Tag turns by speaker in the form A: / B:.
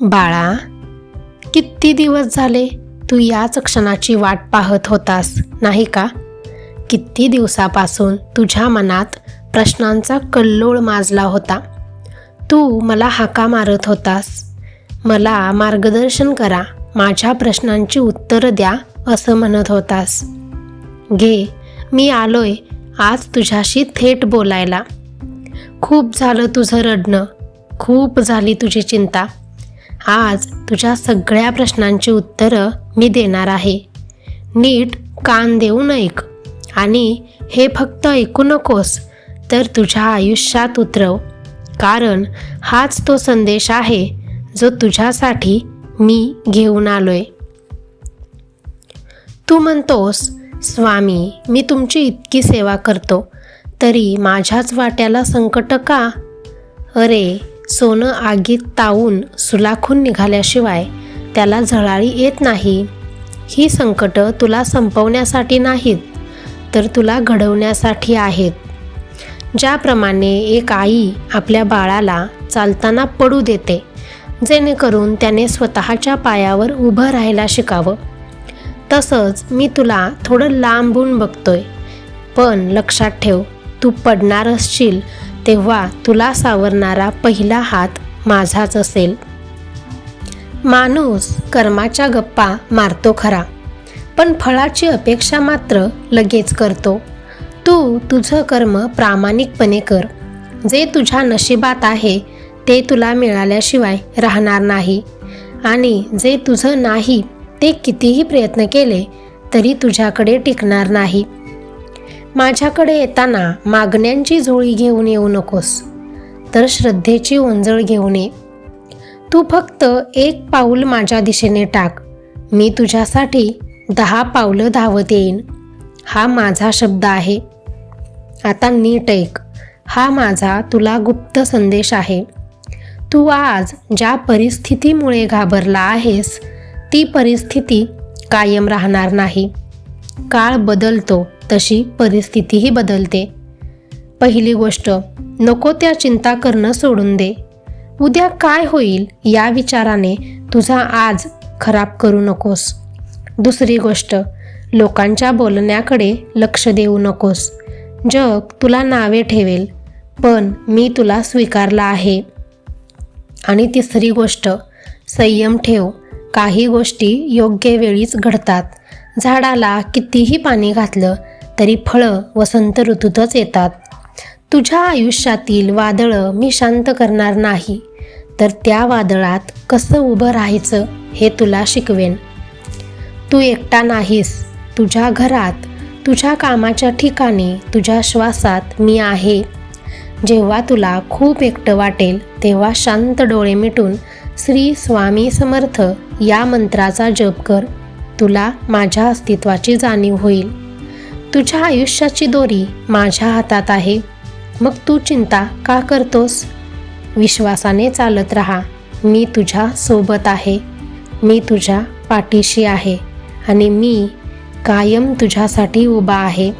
A: बाळा, किती दिवस झाले तू याच क्षणाची वाट पाहत होतास, नाही का? किती दिवसापासून तुझ्या मनात प्रश्नांचा कल्लोळ माजला होता. तू मला हाका मारत होतास, मला मार्गदर्शन करा, माझ्या प्रश्नांची उत्तरं द्या असं म्हणत होतास. घे, मी आलोय आज तुझ्याशी थेट बोलायला. खूप झालं तुझं रडणं, खूप झाली तुझी चिंता. आज तुझ्या सगळ्या प्रश्नांची उत्तरं मी देणार आहे. नीट कान देऊन ऐक आणि हे फक्त ऐकू नकोस तर तुझ्या आयुष्यात उतरव, कारण हाच तो संदेश आहे जो तुझ्यासाठी मी घेऊन आलोय. तू म्हणतोस, स्वामी, मी तुमची इतकी सेवा करतो तरी माझ्याच वाट्याला संकट का? अरे, सोनं आगीत तावून सुलाखून निघाल्याशिवाय त्याला झळाळी येत नाही. ही संकटं तुला संपवण्यासाठी नाहीत, तर तुला घडवण्यासाठी आहेत. ज्याप्रमाणे एक आई आपल्या बाळाला चालताना पडू देते, जेणेकरून त्याने स्वतःच्या पायावर उभं राहायला शिकावं, तसंच मी तुला थोडं लांबून बघतोय. पण लक्षात ठेव, तू पडणार असशील तेव्हा तुला सावरणारा पहिला हात माझाच असेल. माणूस कर्माच्या गप्पा मारतो खरा, पण फळाची अपेक्षा मात्र लगेच करतो. तू तुझं कर्म प्रामाणिकपणे कर. जे तुझ्या नशिबात आहे ते तुला मिळाल्याशिवाय राहणार नाही, आणि जे तुझं नाही ते कितीही प्रयत्न केले तरी तुझ्याकडे टिकणार नाही. माझ्याकडे येताना मागण्यांची झोळी घेऊन येऊ नकोस, तर श्रद्धेची ओंजळ घेऊन ये. तू फक्त 1 पाऊल माझ्या दिशेने टाक, मी तुझ्यासाठी 10 पावलं धावत येईन. हा माझा शब्द आहे. आता नीट ऐक, हा माझा तुला गुप्त संदेश आहे. तू आज ज्या परिस्थितीमुळे घाबरला आहेस ती परिस्थिती कायम राहणार नाही. काळ बदलतो तशी परिस्थितीही बदलते. पहिली गोष्ट, नको त्या चिंता करणं सोडून दे. उद्या काय होईल या विचाराने तुझा आज खराब करू नकोस. दुसरी गोष्ट, लोकांच्या बोलण्याकडे लक्ष देऊ नकोस. जग तुला नावे ठेवेल, पण मी तुला स्वीकारला आहे. आणि तिसरी गोष्ट, संयम ठेव. काही गोष्टी योग्य वेळीच घडतात. झाडाला कितीही पाणी घातलं तरी फळं वसंत ऋतूतच येतात. तुझ्या आयुष्यातील वादळं मी शांत करणार नाही, तर त्या वादळात कसं उभं राहायचं हे तुला शिकवेन. तू एकटा नाहीस. तुझ्या घरात, तुझ्या कामाच्या ठिकाणी, तुझ्या श्वासात मी आहे. जेव्हा तुला खूप एकटं वाटेल तेव्हा शांत डोळे मिटून श्री स्वामी समर्थ या मंत्राचा जप कर. तुला माझ्या अस्तित्वाची जाणीव होईल. तुझ्या आयुष्याची दोरी माझ्या हातात आहे. मग तू चिंता का करतोस? विश्वासाने चालत राहा. मी तुझ्या सोबत आहे, मी तुझ्या पाठीशी आहे आणि मी कायम तुझ्यासाठी उभा आहे.